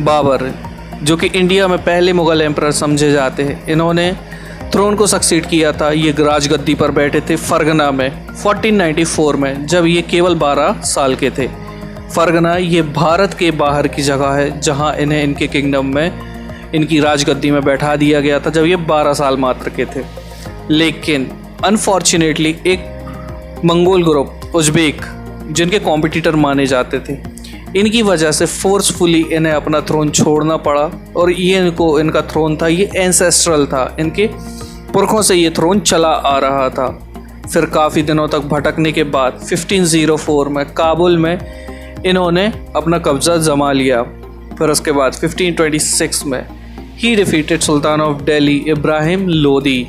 बाबर, जो कि इंडिया में पहले मुग़ल एम्परर समझे जाते हैं, इन्होंने थ्रोन को सक्सीड किया था। ये राजगद्दी पर बैठे थे फरगना में 1494 में, जब ये केवल 12 साल के थे। फरगना ये भारत के बाहर की जगह है जहाँ इन्हें इनके किंगडम में इनकी राजगद्दी में बैठा दिया गया था जब ये 12 साल मात्र के थे। लेकिन अनफॉर्चुनेटली एक मंगोल ग्रुप उज़्बेक, जिनके कॉम्पिटिटर माने जाते थे, इनकी वजह से फोर्सफुली इन्हें अपना थ्रोन छोड़ना पड़ा। और ये इनका थ्रोन था, ये एंसेस्ट्रल था, इनके पुरखों से ये थ्रोन चला आ रहा था। फिर काफ़ी दिनों तक भटकने के बाद 1504 में काबुल में इन्होंने अपना कब्ज़ा जमा लिया। फिर उसके बाद 1526 में ही defeated Sultan of Delhi Ibrahim Lodi.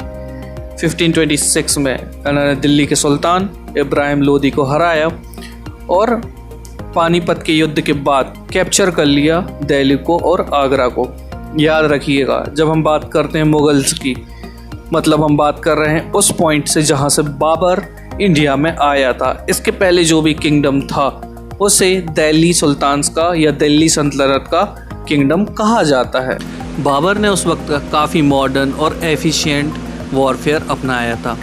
1526 में इन्होंने दिल्ली के सुल्तान इब्राहिम लोदी को हराया और पानीपत के युद्ध के बाद कैप्चर कर लिया दिल्ली को और आगरा को। याद रखिएगा, जब हम बात करते हैं मुगल्स की, मतलब हम बात कर रहे हैं उस पॉइंट से जहां से बाबर इंडिया में आया था। इसके पहले जो भी किंगडम था उसे दिल्ली सुल्तान्स का या दिल्ली सल्तनत का किंगडम कहा जाता है। बाबर ने उस वक्त काफ़ी मॉडर्न और एफिशिएंट वॉरफेयर अपनाया था।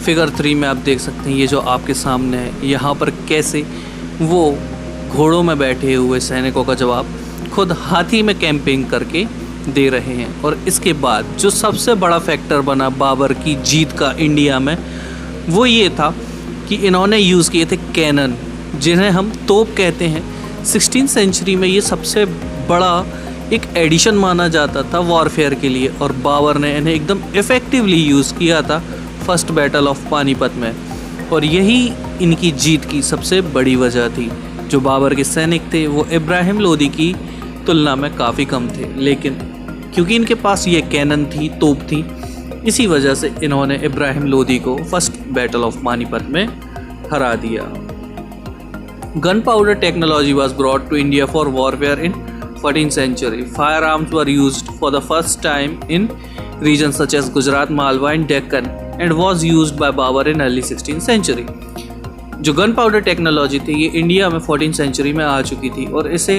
फिगर 3 में आप देख सकते हैं, ये जो आपके सामने है, यहाँ पर कैसे वो घोड़ों में बैठे हुए सैनिकों का जवाब खुद हाथी में कैंपिंग करके दे रहे हैं। और इसके बाद जो सबसे बड़ा फैक्टर बना बाबर की जीत का इंडिया में, वो ये था कि इन्होंने यूज़ किए थे कैनन, जिन्हें हम तोप कहते हैं। 16वीं सेंचुरी में ये सबसे बड़ा एक एडिशन माना जाता था वॉरफेयर के लिए, और बाबर ने इन्हें एकदम इफ़ेक्टिवली यूज़ किया था फर्स्ट बैटल ऑफ पानीपत में। और यही इनकी जीत की सबसे बड़ी वजह थी। जो बाबर के सैनिक थे वो इब्राहिम लोदी की तुलना में काफ़ी कम थे, लेकिन क्योंकि इनके पास ये कैनन थी, तोप थी, इसी वजह से इन्होंने इब्राहिम लोदी को फर्स्ट बैटल ऑफ पानीपत में हरा दिया। Gunpowder technology was brought to India for warfare in 14th century. Firearms were used for the first time in regions such as Gujarat, Malwa and Deccan and was used by Babur in early 16th century. जो gun powder technology थी ये India में 14th century में आ चुकी थी और इसे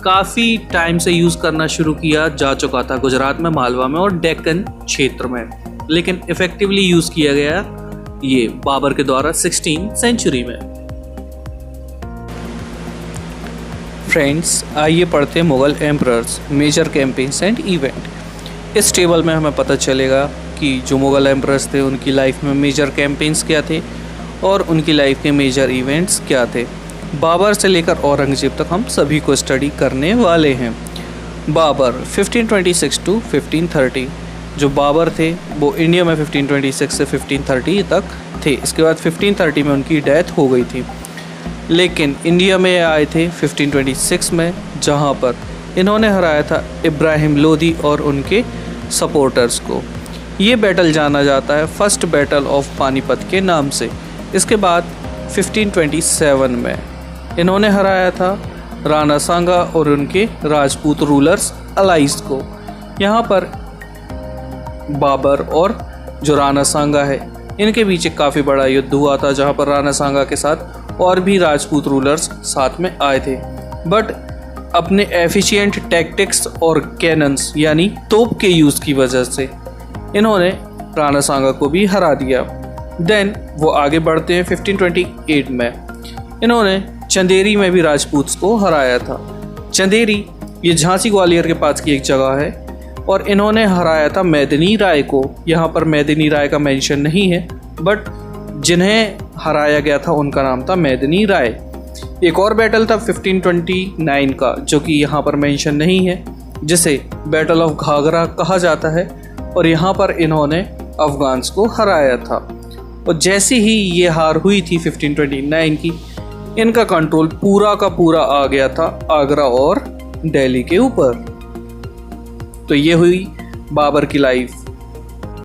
काफ़ी टाइम से यूज़ करना शुरू किया जा चुका था गुजरात में, मालवा में और डेक्कन क्षेत्र में, लेकिन इफ़ेक्टिवली यूज़ किया गया ये बाबर के द्वारा 16th सेंचुरी में। फ्रेंड्स, आइए पढ़ते हैं Mughal emperors, major campaigns and event. इस टेबल में हमें पता चलेगा कि जो मुग़ल एम्परर्स थे उनकी लाइफ में मेजर कैंपेन्स क्या थे और उनकी लाइफ के मेजर इवेंट्स क्या थे। बाबर से लेकर औरंगजेब तक हम सभी को स्टडी करने वाले हैं। बाबर 1526 टू 1530, जो बाबर थे वो इंडिया में 1526 से 1530 तक थे। इसके बाद 1530 में उनकी डेथ हो गई थी, लेकिन इंडिया में आए थे 1526 में, जहां पर इन्होंने हराया था इब्राहिम लोदी और उनके सपोर्टर्स को। ये बैटल जाना जाता है फर्स्ट बैटल ऑफ पानीपत के नाम से। इसके बाद 1527 में इन्होंने हराया था राणा सांगा और उनके राजपूत रूलर्स अलाइज को। यहाँ पर बाबर और जो राणा सांगा है इनके बीच एक काफ़ी बड़ा युद्ध हुआ था, जहाँ पर राणा सांगा के साथ और भी राजपूत रूलर्स साथ में आए थे, बट अपने एफिशिएंट टैक्टिक्स और कैनन्स यानी तोप के यूज़ की वजह से इन्होंने राणा सांगा को भी हरा दिया। देन वो आगे बढ़ते हैं 1528 में। इन्होंने चंदेरी में भी राजपूत को हराया था। चंदेरी ये झांसी ग्वालियर के पास की एक जगह है और इन्होंने हराया था मेदिनी राय को। यहाँ पर मेदिनी राय का मेंशन नहीं है, बट जिन्हें हराया गया था उनका नाम था मेदिनी राय। एक और बैटल था 1529 का, जो कि यहाँ पर मेंशन नहीं है, जिसे बैटल ऑफ घाघरा कहा जाता है, और यहाँ पर इन्होंने अफगान्स को हराया था। और जैसे ही ये हार हुई थी 1529 की, इनका कंट्रोल पूरा का पूरा आ गया था आगरा और दिल्ली के ऊपर। तो ये हुई बाबर की लाइफ